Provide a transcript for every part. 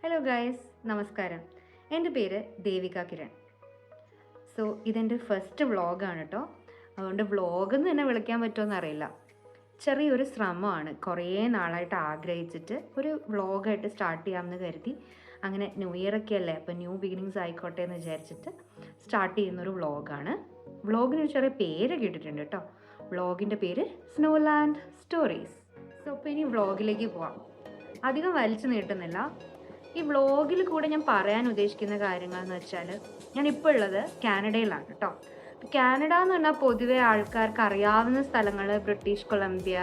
Hello guys, നമസ്കാരം. എൻ്റെ പേര് ദേവിക കിരൺ. ഇതെൻ്റെ ഫസ്റ്റ് വ്ളോഗാണ് കേട്ടോ. അതുകൊണ്ട് വ്ളോഗെന്ന് തന്നെ വിളിക്കാൻ പറ്റുമോ അറിയില്ല. ചെറിയൊരു ശ്രമമാണ്. കുറേ നാളായിട്ട് ആഗ്രഹിച്ചിട്ട് ഒരു വ്ളോഗായിട്ട് സ്റ്റാർട്ട് ചെയ്യാമെന്ന് കരുതി. അങ്ങനെ ന്യൂ ഇയറൊക്കെ അല്ലേ, അപ്പോൾ ന്യൂ ബിഗിനിങ്സ് ആയിക്കോട്ടെ എന്ന് വിചാരിച്ചിട്ട് സ്റ്റാർട്ട് ചെയ്യുന്നൊരു വ്ളോഗാണ്. വ്ളോഗിന് ചെറിയ പേര് കേട്ടിട്ടുണ്ട് കേട്ടോ. വ്ളോഗിൻ്റെ പേര് സ്നോലാൻഡ് സ്റ്റോറീസ്. അപ്പോൾ ഇനി വ്ളോഗിലേക്ക് പോവാം. അധികം വലിച്ചു നീട്ടുന്നില്ല. ഈ വ്ളോഗിൽ കൂടെ ഞാൻ പറയാൻ ഉദ്ദേശിക്കുന്ന കാര്യങ്ങൾ എന്ന് വെച്ചാൽ, ഞാനിപ്പോൾ ഉള്ളത് കാനഡയിലാണ് കേട്ടോ. കാനഡ എന്ന് പറഞ്ഞാൽ പൊതുവെ ആൾക്കാർക്ക് അറിയാവുന്ന സ്ഥലങ്ങൾ ബ്രിട്ടീഷ് കൊളംബിയ,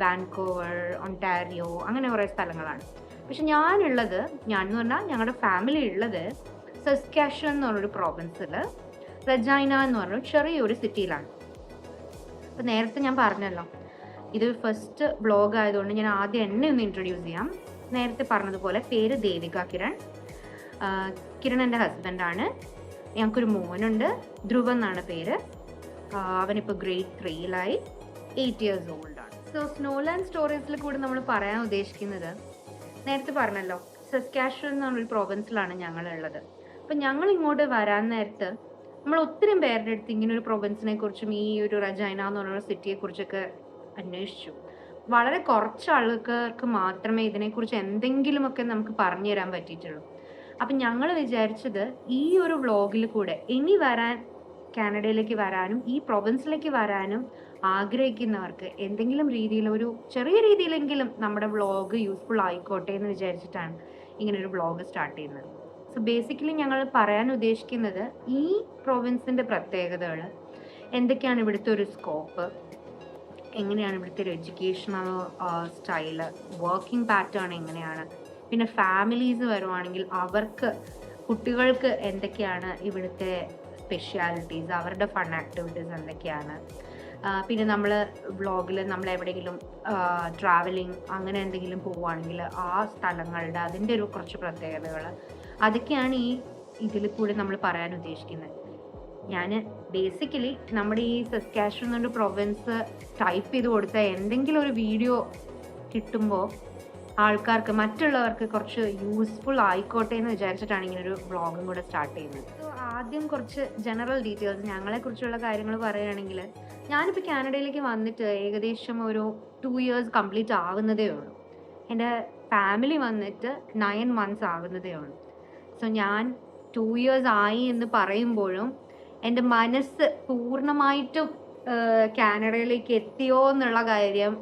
വാൻകൂവർ, ഒണ്ടാരിയോ, അങ്ങനെ കുറേ സ്ഥലങ്ങളാണ്. പക്ഷെ ഞാൻ പറഞ്ഞാൽ ഞങ്ങളുടെ ഫാമിലി ഉള്ളത് സസ്കാഷൻ എന്ന് പറഞ്ഞൊരു പ്രോവിൻസിൽ റെജൈന എന്ന് പറഞ്ഞൊരു ചെറിയൊരു സിറ്റിയിലാണ്. അപ്പോൾ നേരത്തെ ഞാൻ പറഞ്ഞല്ലോ, ഇത് ഫസ്റ്റ് വ്ളോഗ് ആയതുകൊണ്ട് ഞാൻ ആദ്യം എന്നെ ഒന്ന് ഇൻട്രൊഡ്യൂസ് ചെയ്യാം. നേരത്തെ പറഞ്ഞതുപോലെ പേര് ദേവിക കിരൺ. കിരൺ എൻ്റെ ഹസ്ബൻഡാണ്. ഞങ്ങൾക്കൊരു മോനുണ്ട്, ധ്രുവ എന്നാണ് പേര്. അവനിപ്പോൾ ഗ്രേഡ് 3-ലായി, 8 years ഓൾഡാണ്. സ്നോലാൻഡ് സ്റ്റോറീസിൽ കൂടെ നമ്മൾ പറയാൻ ഉദ്ദേശിക്കുന്നത്, നേരത്തെ പറഞ്ഞല്ലോ സസ്കാഷൻ എന്ന് പറഞ്ഞൊരു പ്രോവിൻസിലാണ് ഞങ്ങളുള്ളത്. അപ്പം ഞങ്ങൾ ഇങ്ങോട്ട് വരാൻ നേരത്ത് നമ്മൾ ഒത്തിരി പേരുടെ അടുത്ത് ഇങ്ങനെ ഒരു പ്രൊവിൻസിനെ കുറിച്ചും ഈ ഒരു റജൈന എന്ന് പറഞ്ഞ സിറ്റിയെക്കുറിച്ചൊക്കെ അന്വേഷിച്ചു. വളരെ കുറച്ച് ആൾക്കാർക്ക് മാത്രമേ ഇതിനെക്കുറിച്ച് എന്തെങ്കിലുമൊക്കെ നമുക്ക് പറഞ്ഞു തരാൻ പറ്റിയിട്ടുള്ളൂ. അപ്പം ഞങ്ങൾ വിചാരിച്ചത്, ഈ ഒരു വ്ളോഗിൽ കൂടെ ഇനി കാനഡയിലേക്ക് വരാനും ഈ പ്രൊവിൻസിലേക്ക് വരാനും ആഗ്രഹിക്കുന്നവർക്ക് എന്തെങ്കിലും രീതിയിൽ, ഒരു ചെറിയ രീതിയിലെങ്കിലും നമ്മുടെ വ്ളോഗ് യൂസ്ഫുൾ ആയിക്കോട്ടെ എന്ന് വിചാരിച്ചിട്ടാണ് ഇങ്ങനൊരു വ്ളോഗ് സ്റ്റാർട്ട് ചെയ്യുന്നത്. ബേസിക്കലി ഞങ്ങൾ പറയാൻ ഉദ്ദേശിക്കുന്നത്, ഈ പ്രൊവിൻസിൻ്റെ പ്രത്യേകതകൾ എന്തൊക്കെയാണ്, ഇവിടുത്തെ ഒരു സ്കോപ്പ് എങ്ങനെയാണ്, ഇവിടുത്തെ ഒരു എഡ്യൂക്കേഷണൽ സ്റ്റൈല്, വർക്കിംഗ് പാറ്റേൺ എങ്ങനെയാണ്, പിന്നെ ഫാമിലീസ് വരുവാണെങ്കിൽ കുട്ടികൾക്ക് എന്തൊക്കെയാണ് ഇവിടുത്തെ സ്പെഷ്യാലിറ്റീസ്, അവരുടെ ഫൺ ആക്ടിവിറ്റീസ് എന്തൊക്കെയാണ്, പിന്നെ നമ്മൾ വ്ളോഗിൽ നമ്മൾ എവിടെയെങ്കിലും ട്രാവലിംഗ് അങ്ങനെ എന്തെങ്കിലും പോവുകയാണെങ്കിൽ ആ സ്ഥലങ്ങളുടെ അതിൻ്റെ ഒരു കുറച്ച് പ്രത്യേകതകൾ, അതൊക്കെയാണ് ഇതിൽ കൂടി നമ്മൾ പറയാൻ ഉദ്ദേശിക്കുന്നത്. ഞാൻ ബേസിക്കലി നമ്മുടെ ഈ സസ്കാഷൻ എന്നൊരു പ്രൊവിൻസ് ടൈപ്പ് ചെയ്ത് കൊടുത്താൽ എന്തെങ്കിലും ഒരു വീഡിയോ കിട്ടുമ്പോൾ ആൾക്കാർക്ക്, മറ്റുള്ളവർക്ക് കുറച്ച് യൂസ്ഫുൾ ആയിക്കോട്ടെ എന്ന് വിചാരിച്ചിട്ടാണ് ഇങ്ങനൊരു വ്ളോഗും കൂടെ സ്റ്റാർട്ട് ചെയ്യുന്നത്. ആദ്യം കുറച്ച് ജനറൽ ഡീറ്റെയിൽസ് ഞങ്ങളെക്കുറിച്ചുള്ള കാര്യങ്ങൾ പറയുകയാണെങ്കിൽ, ഞാനിപ്പോൾ കാനഡയിലേക്ക് വന്നിട്ട് ഏകദേശം ഒരു 2 years കംപ്ലീറ്റ് ആവുന്നതേ ഉള്ളൂ. എൻ്റെ ഫാമിലി വന്നിട്ട് 9 months ആവുന്നതേ ഉള്ളൂ. ഞാൻ 2 years ആയി എന്ന് പറയുമ്പോഴും എൻ്റെ മനസ്സ് പൂർണ്ണമായിട്ടും കാനഡയിലേക്ക് എത്തിയോ എന്നുള്ള കാര്യം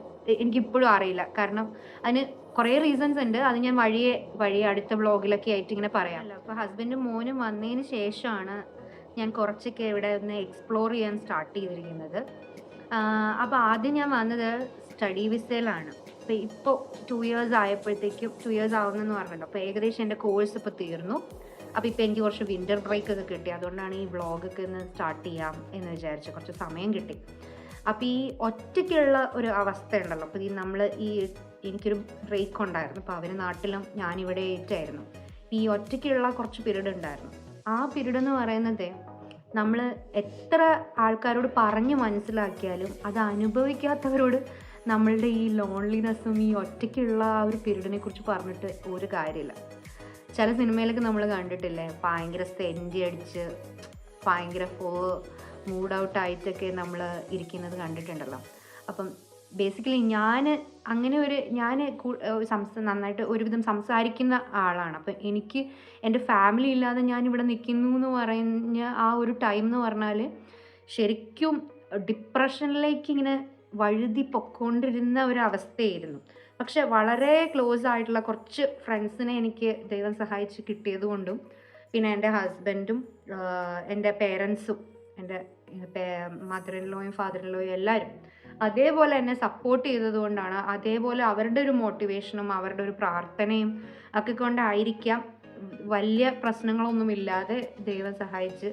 എനിക്കിപ്പോഴും അറിയില്ല. കാരണം അതിന് കുറേ റീസൺസ് ഉണ്ട്. അത് ഞാൻ വഴിയെ അടുത്ത വ്ളോഗിലൊക്കെ ആയിട്ട് ഇങ്ങനെ പറയാമല്ലോ. അപ്പോൾ ഹസ്ബൻഡും മോനും വന്നതിന് ശേഷമാണ് ഞാൻ കുറച്ചൊക്കെ ഇവിടെ ഒന്ന് എക്സ്പ്ലോർ ചെയ്യാൻ സ്റ്റാർട്ട് ചെയ്തിരിക്കുന്നത്. അപ്പോൾ ആദ്യം ഞാൻ വന്നത് സ്റ്റഡി വിസയിലാണ്. അപ്പോൾ ഇപ്പോൾ 2 years ആയപ്പോഴത്തേക്കും, 2 years ആവുന്നെന്ന് പറഞ്ഞല്ലോ. അപ്പോൾ ഏകദേശം എൻ്റെ കോഴ്സ് ഇപ്പോൾ തീർന്നു. അപ്പോൾ ഇപ്പോൾ എനിക്ക് കുറച്ച് വിൻ്റർ ബ്രേക്ക് ഒക്കെ കിട്ടി. അതുകൊണ്ടാണ് ഈ വ്ളോഗൊക്കെ ഒന്ന് സ്റ്റാർട്ട് ചെയ്യാം എന്ന് വിചാരിച്ചു. കുറച്ച് സമയം കിട്ടി. അപ്പോൾ ഈ ഒറ്റയ്ക്കുള്ള ഒരു അവസ്ഥ ഉണ്ടല്ലോ, അപ്പോൾ എനിക്കൊരു ബ്രേക്ക് ഉണ്ടായിരുന്നു. അപ്പോൾ അവർ നാട്ടിലും ഞാനിവിടെ ആയിട്ടായിരുന്നു. ഈ ഒറ്റയ്ക്കുള്ള കുറച്ച് പീരീഡ് ഉണ്ടായിരുന്നു. ആ പീരീഡ് എന്ന് പറയുന്നത്, നമ്മൾ എത്ര ആൾക്കാരോട് പറഞ്ഞ് മനസ്സിലാക്കിയാലും അത് അനുഭവിക്കാത്തവരോട് നമ്മളുടെ ഈ ലോൺലിനെസ്സും ഈ ഒറ്റയ്ക്കുള്ള ആ ഒരു പീരീഡിനെ കുറിച്ച് പറഞ്ഞിട്ട് ഒരു കാര്യമില്ല. ചില സിനിമയിലൊക്കെ നമ്മൾ കണ്ടിട്ടില്ലേ, ഭയങ്കര സെൻറ്റി അടിച്ച് ഭയങ്കര മൂഡ് ഔട്ടായിട്ടൊക്കെ നമ്മൾ ഇരിക്കുന്നത് കണ്ടിട്ടുണ്ടല്ലോ. അപ്പം ബേസിക്കലി ഞാൻ നന്നായിട്ട് ഒരുവിധം സംസാരിക്കുന്ന ആളാണ്. അപ്പം എനിക്ക് എൻ്റെ ഫാമിലി ഇല്ലാതെ ഞാനിവിടെ നിൽക്കുന്നു എന്ന് പറഞ്ഞ ആ ഒരു ടൈം എന്ന് പറഞ്ഞാൽ ശരിക്കും ഡിപ്രഷനിലേക്ക് ഇങ്ങനെ വഴുതി പൊക്കോണ്ടിരുന്ന ഒരവസ്ഥയായിരുന്നു. പക്ഷെ വളരെ ക്ലോസ് ആയിട്ടുള്ള കുറച്ച് ഫ്രണ്ട്സിനെ എനിക്ക് ദൈവം സഹായിച്ച് കിട്ടിയത് കൊണ്ടും, പിന്നെ എൻ്റെ ഹസ്ബൻഡും എൻ്റെ പേരൻസും എൻ്റെ മദർ ഇൻ ലോയും ഫാദർ ഇൻ ലോയും എല്ലാവരും അതേപോലെ എന്നെ സപ്പോർട്ട് ചെയ്തത് കൊണ്ടാണ്, അതേപോലെ അവരുടെ ഒരു മോട്ടിവേഷനും അവരുടെ ഒരു പ്രാർത്ഥനയും ഒക്കെ കൊണ്ടായിരിക്കാം വലിയ പ്രശ്നങ്ങളൊന്നുമില്ലാതെ ദൈവം സഹായിച്ച്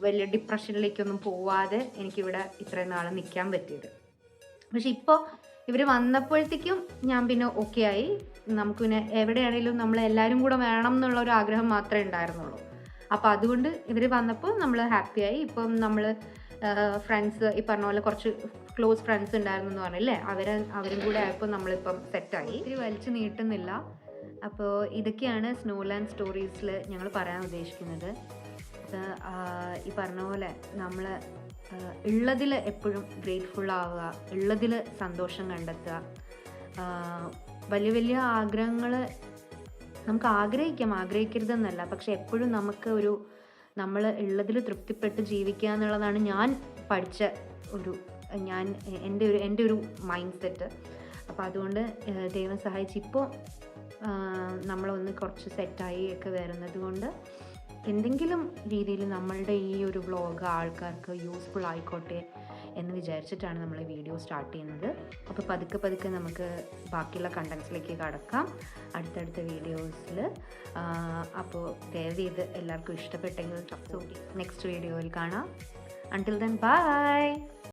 വലിയ ഡിപ്രഷനിലേക്കൊന്നും പോവാതെ എനിക്കിവിടെ ഇത്രയും നാൾ നിൽക്കാൻ പറ്റിയത്. പക്ഷെ ഇപ്പോൾ ഇവർ വന്നപ്പോഴത്തേക്കും ഞാൻ പിന്നെ ഓക്കെ ആയി. നമുക്ക് പിന്നെ എവിടെയാണെങ്കിലും നമ്മളെല്ലാവരും കൂടെ വേണം എന്നുള്ള ഒരു ആഗ്രഹം മാത്രമേ ഉണ്ടായിരുന്നുള്ളൂ. അപ്പോൾ അതുകൊണ്ട് ഇവർ വന്നപ്പോൾ നമ്മൾ ഹാപ്പിയായി. ഇപ്പം നമ്മൾ ഫ്രണ്ട്സ്, ഈ പറഞ്ഞ പോലെ കുറച്ച് ക്ലോസ് ഫ്രണ്ട്സ് ഉണ്ടായിരുന്നു എന്ന് പറഞ്ഞില്ലേ, അവരും കൂടെ ആയപ്പോൾ നമ്മളിപ്പം സെറ്റായി. ഇത്തിരി വലിച്ചു നീട്ടുന്നില്ല. അപ്പോൾ ഇതൊക്കെയാണ് സ്നോലാൻഡ് സ്റ്റോറീസിൽ ഞങ്ങൾ പറയാൻ ഉദ്ദേശിക്കുന്നത്. ഈ പറഞ്ഞ പോലെ നമ്മൾ ഉള്ളതിൽ എപ്പോഴും ഗ്രേറ്റ്ഫുൾ ആവുക, ഉള്ളതിൽ സന്തോഷം കണ്ടെത്തുക. വലിയ വലിയ ആഗ്രഹങ്ങൾ നമുക്ക് ആഗ്രഹിക്കരുതെന്നല്ല, പക്ഷെ എപ്പോഴും നമുക്ക് നമ്മൾ ഉള്ളതിൽ തൃപ്തിപ്പെട്ട് ജീവിക്കുക എന്നുള്ളതാണ് ഞാൻ പഠിച്ച എൻ്റെ ഒരു മൈൻഡ് സെറ്റ്. അപ്പോൾ അതുകൊണ്ട് ദൈവം സഹായിച്ച് ഇപ്പോൾ നമ്മളൊന്ന് കുറച്ച് സെറ്റായി ഒക്കെ വരുന്നത് കൊണ്ട് എന്തെങ്കിലും രീതിയിൽ നമ്മളുടെ ഈ ഒരു വ്ളോഗ് ആൾക്കാർക്ക് യൂസ്ഫുൾ ആയിക്കോട്ടെ എന്ന് വിചാരിച്ചിട്ടാണ് നമ്മൾ വീഡിയോ സ്റ്റാർട്ട് ചെയ്യുന്നത്. അപ്പോൾ പതുക്കെ നമുക്ക് ബാക്കിയുള്ള കണ്ടൻസിലേക്ക് കടക്കാം അടുത്തടുത്ത വീഡിയോസിൽ. അപ്പോൾ ദയവ് ചെയ്ത് എല്ലാവർക്കും ഇഷ്ടപ്പെട്ടെങ്കിൽ നെക്സ്റ്റ് വീഡിയോയിൽ കാണാം. Until then bye.